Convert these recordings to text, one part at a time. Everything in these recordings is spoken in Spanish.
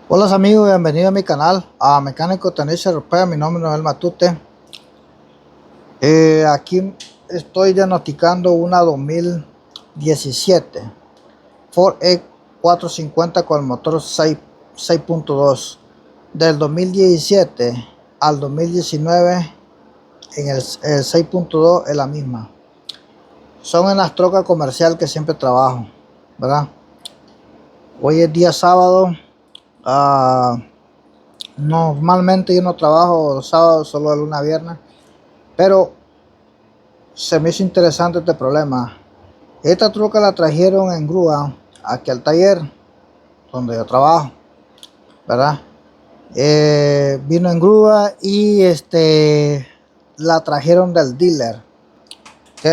Hola amigos, bienvenidos a mi canal, a Mecánico Tenis Europea. Mi nombre es Noel Matute. Aquí estoy diagnosticando una 2017 Ford E450 con el motor 6.2 del 2017 al 2019. En el 6.2 es la misma. Son en las trocas comercial que siempre trabajo, ¿verdad? Hoy es día sábado. ah, Normalmente yo no trabajo los sábados, solo de lunes a viernes, pero se me hizo interesante este problema. Esta troca la trajeron en grúa aquí al taller donde yo trabajo, ¿verdad? Vino en grúa y la trajeron del dealer, ¿ok?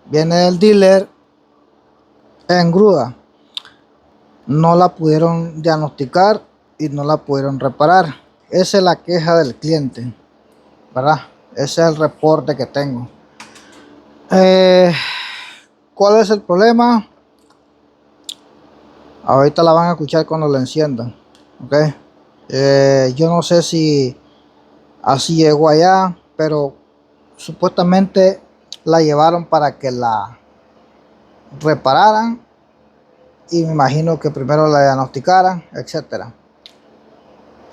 Viene del dealer en grúa. No la pudieron diagnosticar y no la pudieron reparar. Esa es la queja del cliente, ¿verdad? Ese es el reporte que tengo. Eh, ¿Cuál es el problema? Ahorita la van a escuchar cuando la enciendan. ¿Ok? Yo no sé si así llegó allá, pero supuestamente la llevaron para que la repararan y me imagino que primero la diagnosticaran, etcétera.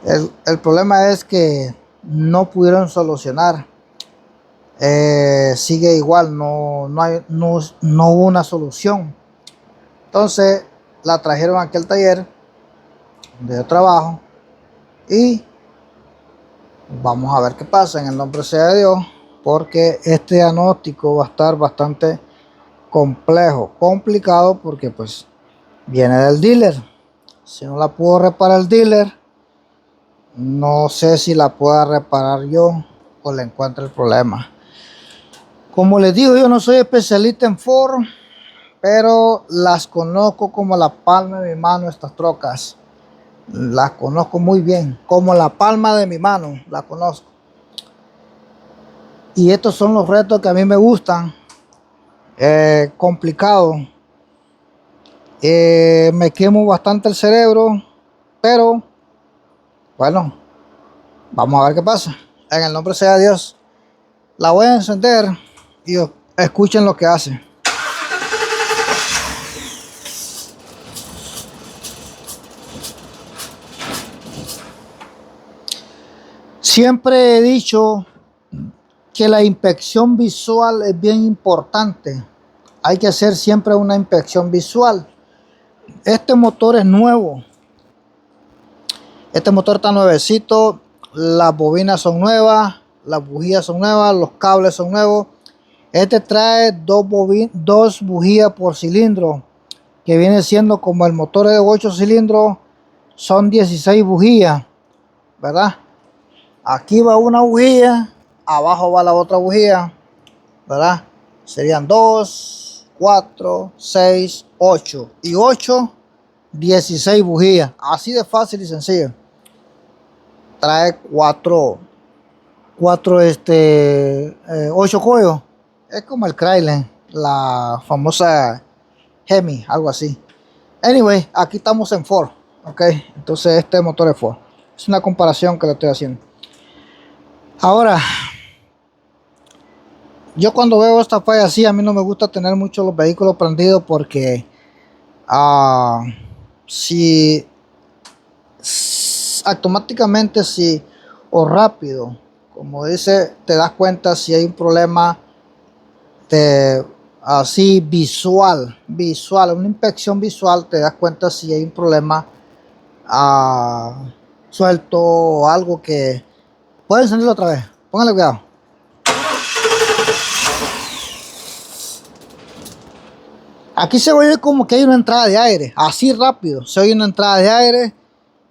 El problema es que no pudieron solucionar. Sigue igual, no hubo una solución. Entonces la trajeron aquí al taller donde yo trabajo y vamos a ver qué pasa, en el nombre sea de Dios, porque este diagnóstico va a estar bastante complicado, porque pues viene del dealer. Si no la puedo reparar el dealer, no sé si la pueda reparar yo o le encuentro el problema. Como les digo, yo no soy especialista en Ford, pero las conozco como la palma de mi mano. Estas trocas las conozco muy bien, como la palma de mi mano la conozco. Y estos son los retos que a mí me gustan. Complicado. Me quemo bastante el cerebro, pero bueno, vamos a ver qué pasa. En el nombre sea de Dios. La voy a encender y escuchen lo que hace. Siempre he dicho que la inspección visual es bien importante. Hay que hacer siempre una inspección visual. Este motor es nuevo. Este motor está nuevecito. Las bobinas son nuevas. Las bujías son nuevas. Los cables son nuevos. Este trae dos bujías por cilindro, que viene siendo como el motor de 8 cilindros. Son 16 bujías, ¿verdad? Aquí va una bujía. Abajo va la otra bujía, ¿verdad? Serían 2, 4, 6, 8 y 8, 16 bujías. Así de fácil y sencillo. Trae 8 coyos. Es como el Chrysler, la famosa Hemi, algo así. Anyway, aquí estamos en Ford, ok. Entonces este motor es Ford. Es una comparación que le estoy haciendo. Ahora, yo cuando veo esta falla así, a mí no me gusta tener mucho los vehículos prendidos, porque ah, si automáticamente, si o rápido, como dice, te das cuenta si hay un problema de así visual, una inspección visual, te das cuenta si hay un problema suelto o algo que puede encenderlo otra vez. Póngale cuidado. Aquí se oye como que hay una entrada de aire, así rápido, se oye una entrada de aire.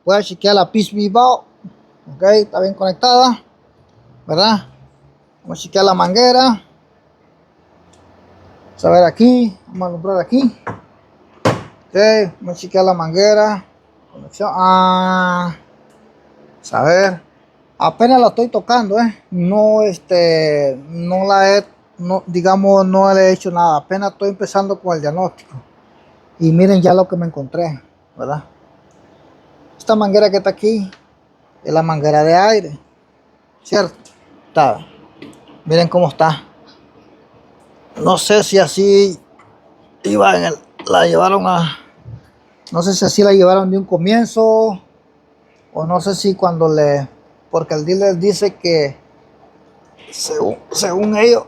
Voy a chequear la PCB valve. Ok, está bien conectada, ¿verdad? Vamos a chequear la manguera. Vamos a ver aquí, vamos a alumbrar aquí. Ok, vamos a chequear la manguera. Conexión. A ver, apenas la estoy tocando, no, no la he, no, digamos, no le he hecho nada. Apenas estoy empezando con el diagnóstico. Y miren ya lo que me encontré, ¿verdad? Esta manguera que está aquí es la manguera de aire, ¿cierto? Está. Miren cómo está. No sé si así la llevaron a... No sé si así la llevaron de un comienzo, o no sé si cuando le... Porque el dealer dice que según ellos,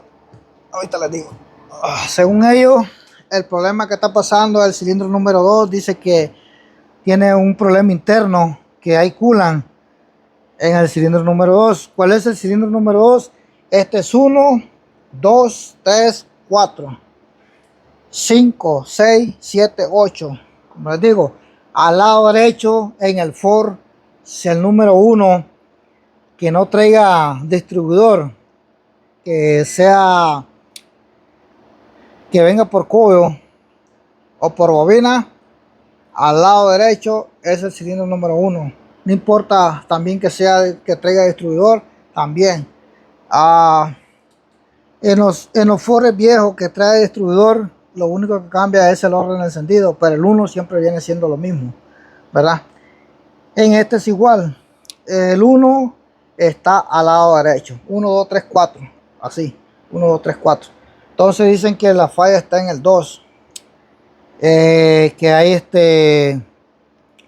ahorita les digo, según ellos, el problema que está pasando es el cilindro número 2. Dice que tiene un problema interno, que hay culan en el cilindro número 2. ¿Cuál es el cilindro número 2? Este es 1, 2, 3, 4, 5, 6, 7, 8. Como les digo, al lado derecho en el Ford, si el número 1, que no traiga distribuidor, que sea, que venga por coil o por bobina, al lado derecho es el cilindro número 1. No importa también que sea, que traiga distribuidor también. En los Ford viejos que trae distribuidor, lo único que cambia es el orden de encendido, pero el 1 siempre viene siendo lo mismo, ¿verdad? En este es igual. El 1 está al lado derecho. 1, 2, 3, 4. Así. 1, 2, 3, 4. Entonces dicen que la falla está en el 2. Que hay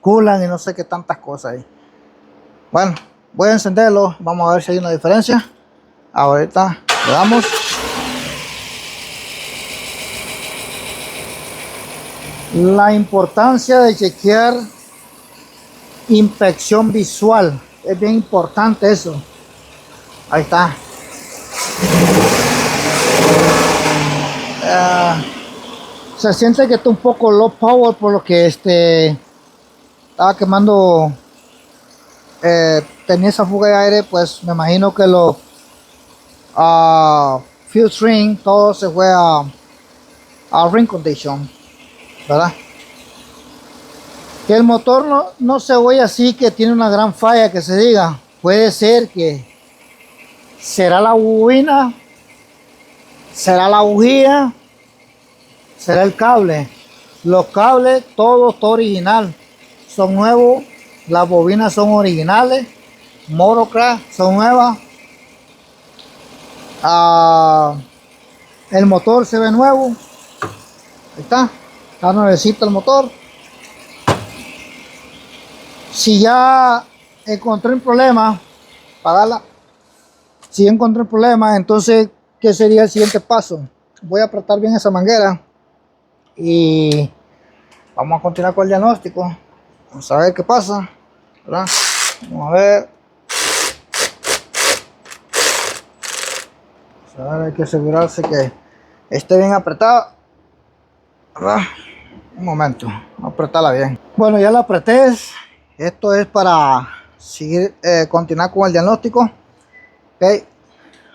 culan y no sé qué tantas cosas ahí. Bueno, voy a encenderlo. Vamos a ver si hay una diferencia. Ahorita le damos. La importancia de chequear inspección visual. Es bien importante eso. Ahí está. Se siente que está un poco low power por lo que estaba quemando. Tenía esa fuga de aire, pues me imagino que los fuel string todo se fue a ring condition, ¿verdad? Que el motor no se oye así que tiene una gran falla que se diga. Puede ser que será la bobina, será la bujía, será el cable. Los cables todo está original, son nuevos. Las bobinas son originales, Motocraft son nuevas. El motor se ve nuevo. Ahí está nuevecito el motor. Si ya encontré un problema, pagarla. Si encontré un problema, entonces, ¿qué sería el siguiente paso? Voy a apretar bien esa manguera y vamos a continuar con el diagnóstico. Vamos a ver qué pasa, ¿verdad? Vamos a ver. Hay que asegurarse que esté bien apretada, ¿verdad? Un momento, vamos a apretarla bien. Bueno, ya la apreté. Esto es para seguir, continuar con el diagnóstico. Ok,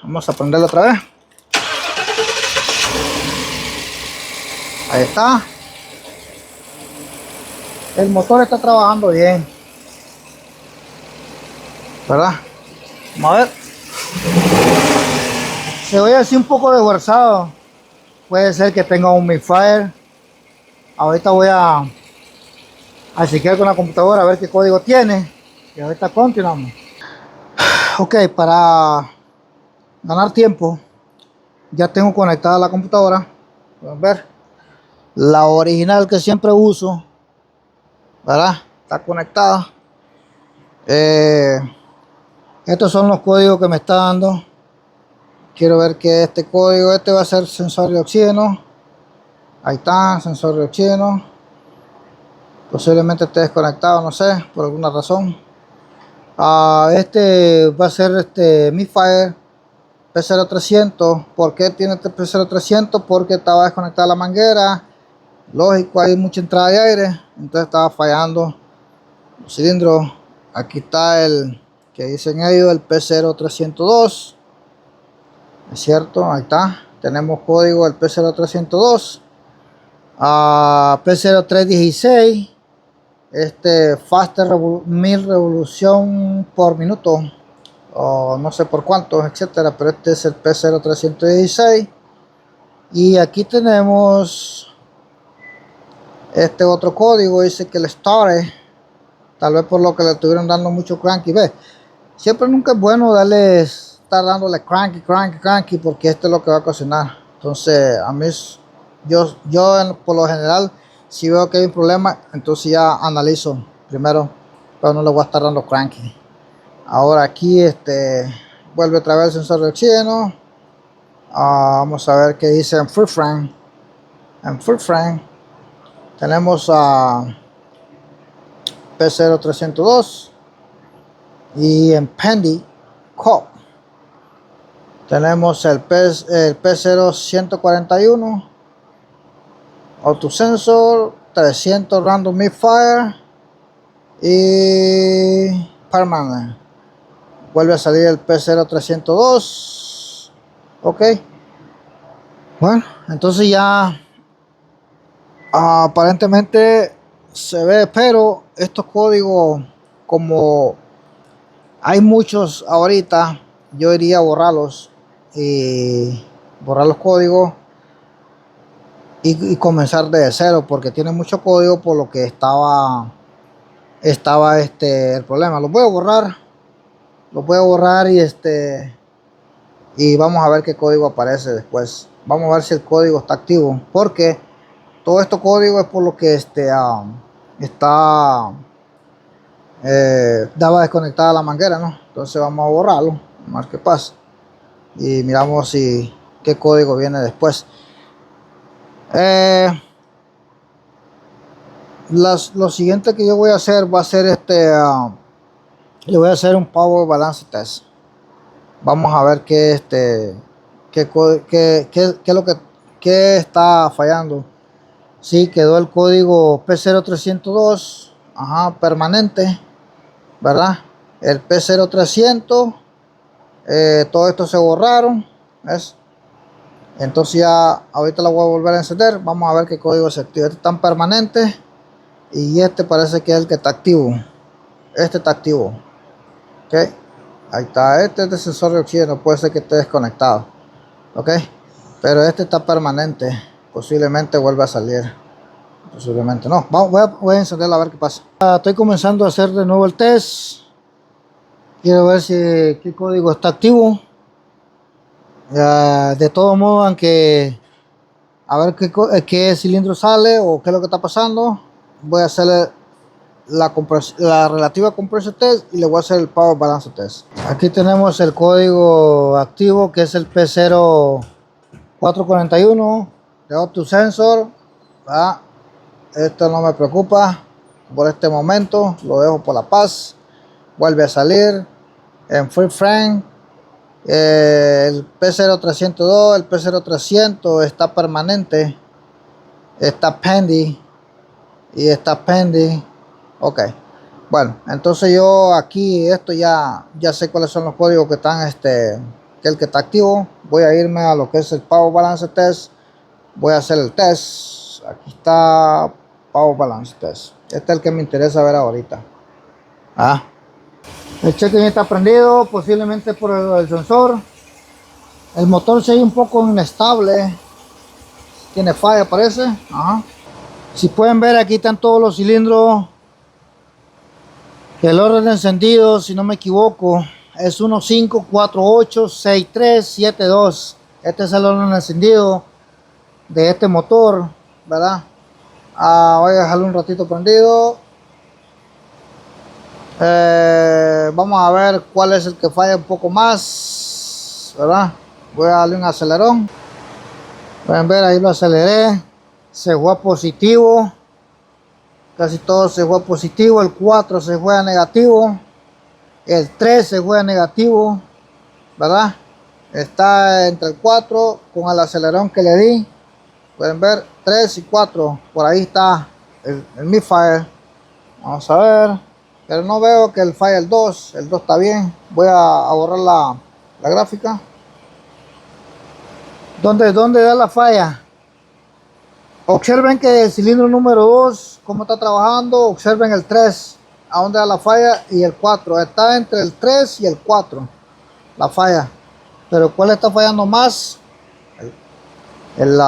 vamos a prenderlo otra vez. Ahí está. El motor está trabajando bien, ¿verdad? Vamos a ver. Se oye así un poco desguazado. Puede ser que tenga un misfire. Ahorita voy a chequear con la computadora a ver qué código tiene. Y ahorita continuamos. Ok, para ganar tiempo, ya tengo conectada la computadora. Pueden ver. La original que siempre uso, ¿verdad? Está conectada. Estos son los códigos que me está dando. Quiero ver que este código, va a ser sensor de oxígeno. Ahí está, sensor de oxígeno. Posiblemente esté desconectado, no sé, por alguna razón. Este va a ser misfire P0300. ¿Por qué tiene este P0300? Porque estaba desconectada la manguera. Lógico, hay mucha entrada de aire, entonces estaba fallando los cilindros. Aquí está el que dicen ellos, el P0302. Es cierto, ahí está. Tenemos código del P0302. P0316. Faster 1000 revolución por minuto, o no sé por cuántos, etcétera, pero este es el P0316. Y aquí tenemos otro código, dice que el start Tal vez por lo que le estuvieron dando mucho cranky. Ve, siempre nunca es bueno estar dándole cranky, porque esto es lo que va a cocinar. Entonces, a mí, por lo general, si veo que hay un problema, entonces ya analizo primero, pero no le voy a estar dando cranky. Ahora aquí, vuelve otra vez el sensor de oxígeno. Vamos a ver qué dice en free frame. En free frame tenemos a P0302 y en Pendy Cop tenemos el P0141 Auto Sensor 300 Random Misfire y Permanent. Vuelve a salir el P0302. Ok, bueno, entonces ya aparentemente se ve, pero estos códigos, como hay muchos ahorita, yo iría a borrarlos y borrar los códigos y comenzar desde cero, porque tiene mucho código por lo que estaba el problema. Los voy a borrar y vamos a ver qué código aparece después. Vamos a ver si el código está activo, porque todo este código es por lo que daba desconectada la manguera, ¿no? Entonces vamos a borrarlo, a ver qué pasa y miramos qué código viene después. Lo siguiente que yo voy a hacer va a ser le voy a hacer un power balance test. Vamos a ver qué es lo que está fallando. Sí, quedó el código P0302, permanente, ¿verdad? El P0300, todo esto se borraron, ¿ves? Entonces ya ahorita la voy a volver a encender. Vamos a ver qué código se activa. Este está en permanente y este parece que es el que está activo. Este está activo. Ok, ahí está. Este es de sensor de oxígeno, puede ser que esté desconectado. Ok, pero este está permanente. Posiblemente vuelva a salir. Posiblemente no. Voy a encenderla a ver qué pasa. Estoy comenzando a hacer de nuevo el test. Quiero ver si qué código está activo. De todo modo, aunque a ver qué cilindro sale o qué es lo que está pasando, voy a hacerle la relativa compressor test y le voy a hacer el power balance test. Aquí tenemos el código activo, que es el P0441 de Auto Sensor. Esto no me preocupa por este momento, lo dejo por la paz. Vuelve a salir en free frame. El P0302, el P0300 está permanente, está pendy y está pendy. Ok, bueno, entonces yo aquí ya sé cuáles son los códigos que están que el que está activo. Voy a irme a lo que es el power balance test. Voy a hacer el test. Aquí está power balance test. Este es el que me interesa ver ahorita. El check-in está prendido, posiblemente por el sensor. El motor se ve un poco inestable, tiene falla parece. Si pueden ver, aquí están todos los cilindros. El orden de encendido, si no me equivoco, es 15486372. Este es el orden de encendido de este motor, ¿verdad? Voy a dejarlo un ratito prendido. Vamos a ver cuál es el que falla un poco más, ¿verdad? Voy a darle un acelerón. Pueden ver, ahí lo aceleré. Se fue a positivo. Casi todo se fue a positivo. El 4 se fue a negativo. El 3 se fue a negativo, ¿verdad? Está entre el 4 con el acelerón que le di. Pueden ver 3 y 4. Por ahí está el misfire. Vamos a ver. Pero no veo que el falla el 2. El 2 está bien. Voy a borrar la gráfica. ¿Dónde da la falla? Observen que el cilindro número 2, cómo está trabajando. Observen el 3, a dónde da la falla, y el 4. Está entre el 3 y el 4, la falla. Pero ¿cuál está fallando más? El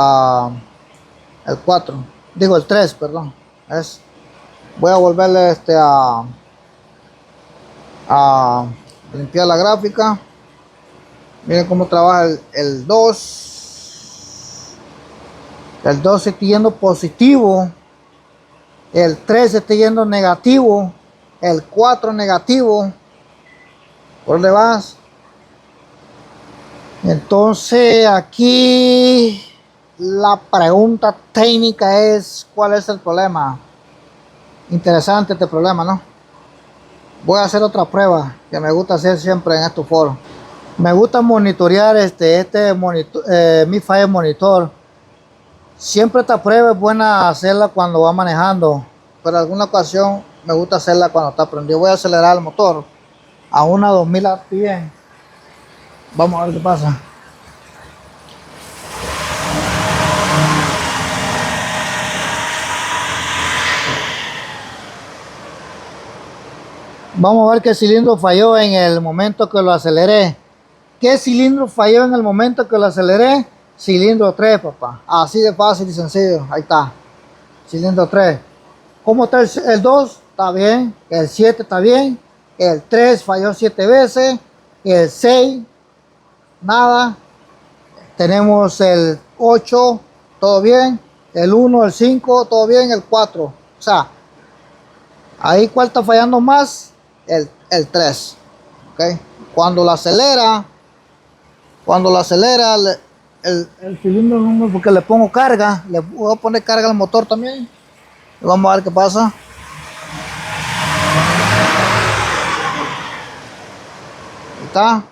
4. Digo el 3, perdón. Voy a volverle a limpiar la gráfica. Miren cómo trabaja el 2. El 2 está yendo positivo. El 3 está yendo negativo. El 4 negativo. ¿Por dónde vas? Entonces aquí la pregunta técnica es: ¿cuál es el problema? Interesante este problema, ¿no? Voy a hacer otra prueba que me gusta hacer siempre en estos foros. Me gusta monitorear este monitor, mi Fire Monitor. Siempre esta prueba es buena hacerla cuando va manejando, pero en alguna ocasión me gusta hacerla cuando está prendido. Voy a acelerar el motor a una 2000 RPM. Vamos a ver qué pasa. Vamos a ver qué cilindro falló en el momento que lo aceleré. ¿Qué cilindro falló en el momento que lo aceleré? Cilindro 3, papá. Así de fácil y sencillo. Ahí está. Cilindro 3. ¿Cómo está el 2? Está bien. El 7 está bien. El 3 falló 7 veces. El 6, nada. Tenemos el 8, todo bien. El 1, el 5, todo bien. El 4. O sea, ahí cuál está fallando más. El 3. ¿Okay? Cuando lo acelera, el cilindro número, porque le pongo carga, le voy a poner carga al motor también. Y vamos a ver qué pasa. Ahí está.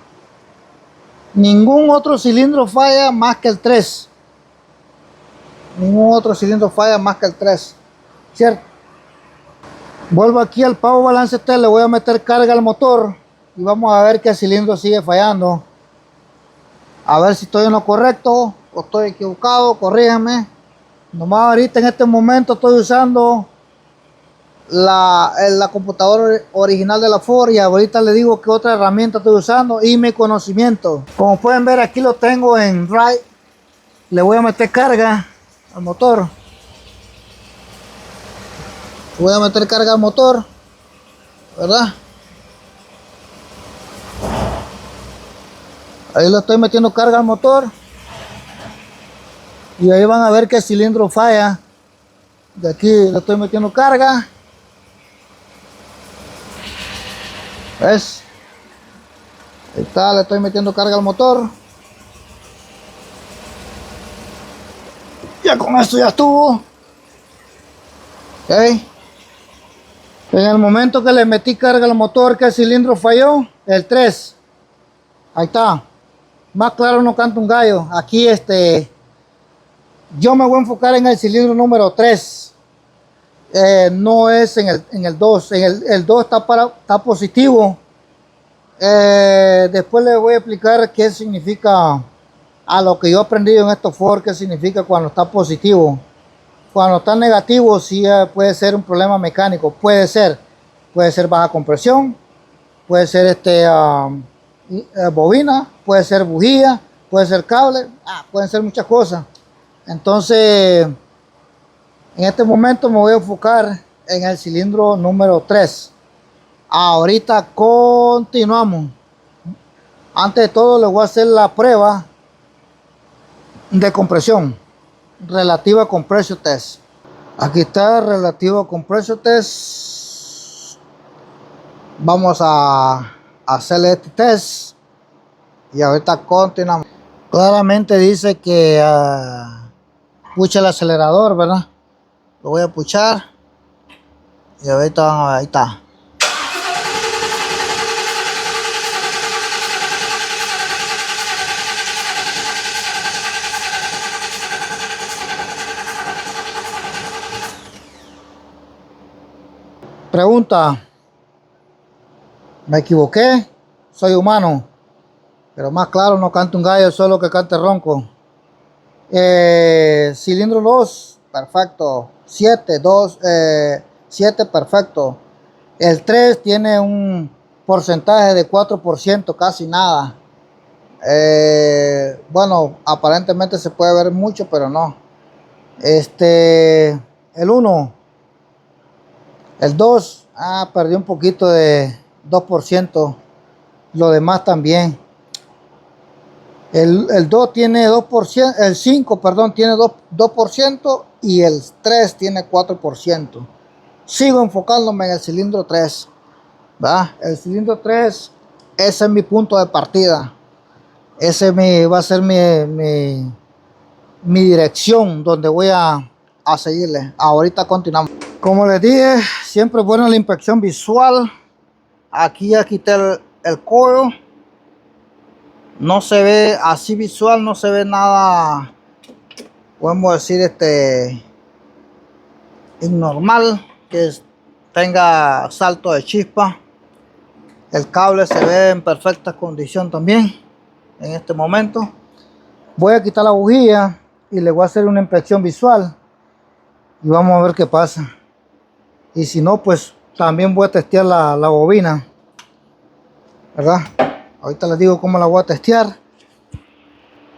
Ningún otro cilindro falla más que el 3. Ningún otro cilindro falla más que el 3. ¿Cierto? Vuelvo aquí al Power Balance Test, le voy a meter carga al motor y vamos a ver qué cilindro sigue fallando. A ver si estoy en lo correcto o estoy equivocado, corríjanme. Nomás ahorita en este momento estoy usando la computadora original de la Ford, y ahorita le digo que otra herramienta estoy usando y mi conocimiento. Como pueden ver, aquí lo tengo en Drive. Le voy a meter carga al motor. Voy a meter carga al motor, ¿verdad? Ahí le estoy metiendo carga al motor. Y ahí van a ver qué cilindro falla. De aquí le estoy metiendo carga. ¿Ves? Ahí está, le estoy metiendo carga al motor. Ya con esto ya estuvo. Ok. En el momento que le metí carga al motor, ¿qué cilindro falló? El 3. Ahí está. Más claro no canta un gallo. Aquí yo me voy a enfocar en el cilindro número 3. No es en el 2. El 2 está positivo. Después les voy a explicar qué significa, a lo que yo he aprendido en estos Ford, qué significa cuando está positivo. Cuando está negativo sí puede ser un problema mecánico. Puede ser baja compresión, puede ser bobina, puede ser bujía, puede ser cable, pueden ser muchas cosas. Entonces, en este momento me voy a enfocar en el cilindro número 3. Ahorita continuamos. Antes de todo, les voy a hacer la prueba de compresión, relativa compressor test. Aquí está relativo compressor test. Vamos a hacerle este test y ahorita continuamos. Claramente dice que puche el acelerador, ¿verdad? Lo voy a puchar y ahorita ahí está. Pregunta: ¿me equivoqué? Soy humano, pero más claro no canta un gallo, solo que cante ronco. Cilindro 2, perfecto. 7, 7, perfecto. El 3 tiene un porcentaje de 4%, casi nada. Bueno, aparentemente se puede ver mucho, pero no. El 1, el 2, perdió un poquito de 2%. Lo demás también. El 2 tiene 2%, el 5, perdón, tiene 2% y el 3 tiene 4%. Sigo enfocándome en el cilindro 3. ¿Va? El cilindro 3, ese es mi punto de partida. Ese va a ser mi dirección donde voy a seguirle. Ahorita continuamos. Como les dije, siempre es buena la inspección visual. Aquí ya quité el coil. No se ve así visual, no se ve nada, podemos decir, normal, que tenga salto de chispa. El cable se ve en perfecta condición también en este momento. Voy a quitar la bujía y le voy a hacer una inspección visual y vamos a ver qué pasa. Y si no, pues también voy a testear la bobina, ¿verdad? Ahorita les digo cómo la voy a testear.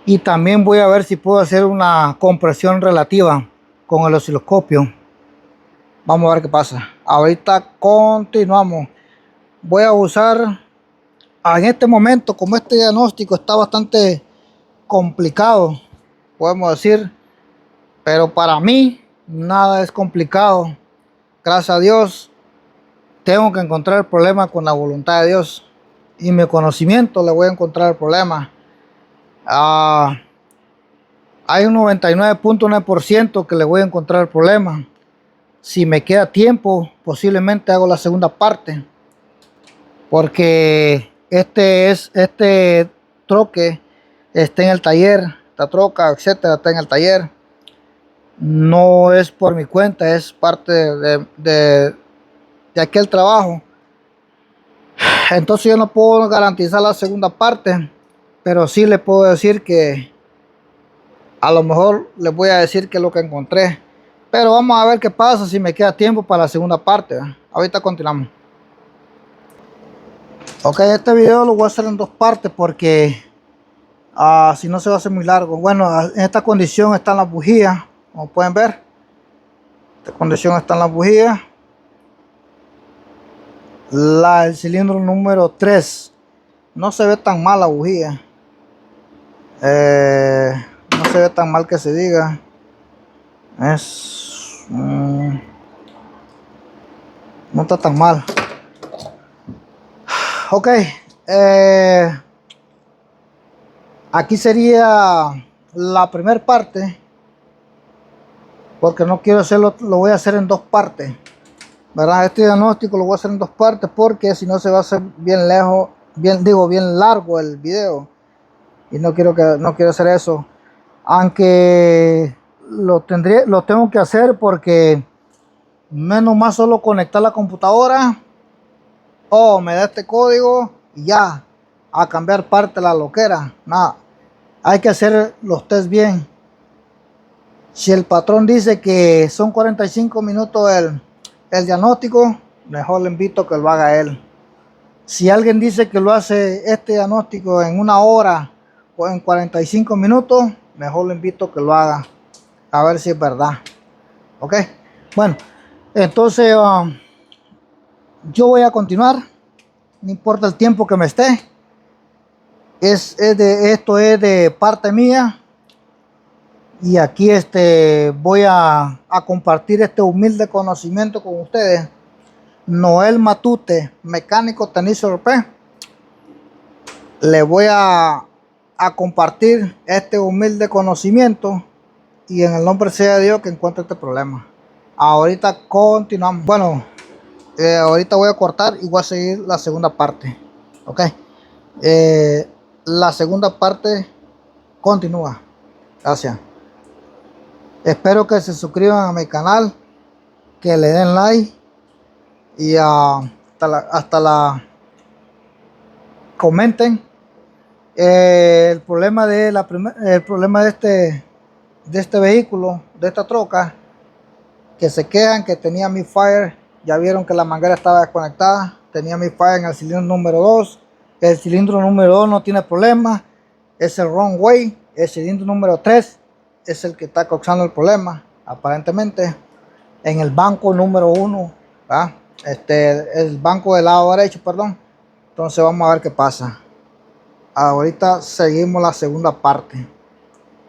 Y también voy a ver si puedo hacer una compresión relativa con el osciloscopio. Vamos a ver qué pasa. Ahorita continuamos. Voy a usar, en este momento, como este diagnóstico está bastante complicado, podemos decir, pero para mí nada es complicado. Gracias a Dios, tengo que encontrar el problema con la voluntad de Dios. Y mi conocimiento le voy a encontrar el problema. Hay un 99.9% que le voy a encontrar el problema. Si me queda tiempo, posiblemente hago la segunda parte. Porque este troque está en el taller, esta troca, etcétera, está en el taller. No es por mi cuenta, es parte de aquel trabajo. Entonces yo no puedo garantizar la segunda parte, pero sí le puedo decir que a lo mejor les voy a decir qué es lo que encontré. Pero vamos a ver qué pasa si me queda tiempo para la segunda parte. Ahorita continuamos. Ok, este video lo voy a hacer en dos partes porque si no se va a hacer muy largo. Bueno, en esta condición están las bujías, como pueden ver. En esta condición están las bujías. El cilindro número 3. No se ve tan mal la bujía. No se ve tan mal que se diga. No está tan mal. Ok. Aquí sería la primera parte. Porque no quiero hacerlo, lo voy a hacer en dos partes. ¿Verdad? Este diagnóstico lo voy a hacer en dos partes porque si no se va a hacer bien lejos, bien largo el video. Y no quiero hacer eso. Aunque lo tengo que hacer porque menos más solo conectar la computadora o me da este código y ya a cambiar parte de la loquera. Nada, hay que hacer los test bien. Si el patrón dice que son 45 minutos el diagnóstico, mejor le invito a que lo haga él. Si alguien dice que lo hace este diagnóstico en 1 hora o en 45 minutos, mejor le invito a que lo haga, a ver si es verdad. Ok, bueno, entonces yo voy a continuar, no importa el tiempo que me esté. Esto es de parte mía y aquí voy a compartir este humilde conocimiento con ustedes. Noel Matute, mecánico tenizo RP. Le voy a compartir este humilde conocimiento y en el nombre sea de Dios que encuentre este problema. Ahorita continuamos. Bueno, ahorita voy a cortar y voy a seguir la segunda parte. Ok, la segunda parte continúa. Gracias. Espero que se suscriban a mi canal, que le den like y hasta la comenten. El problema de este vehículo, de esta troca, que se quejan que tenía mi fire. Ya vieron que la manguera estaba desconectada, tenía mi fire en el cilindro número 2. El cilindro número 2 no tiene problema, es el wrong way. El cilindro número 3 es el que está causando el problema, aparentemente, en el banco número 1. el banco del lado derecho, perdón. Entonces vamos a ver qué pasa. Ahorita seguimos la segunda parte.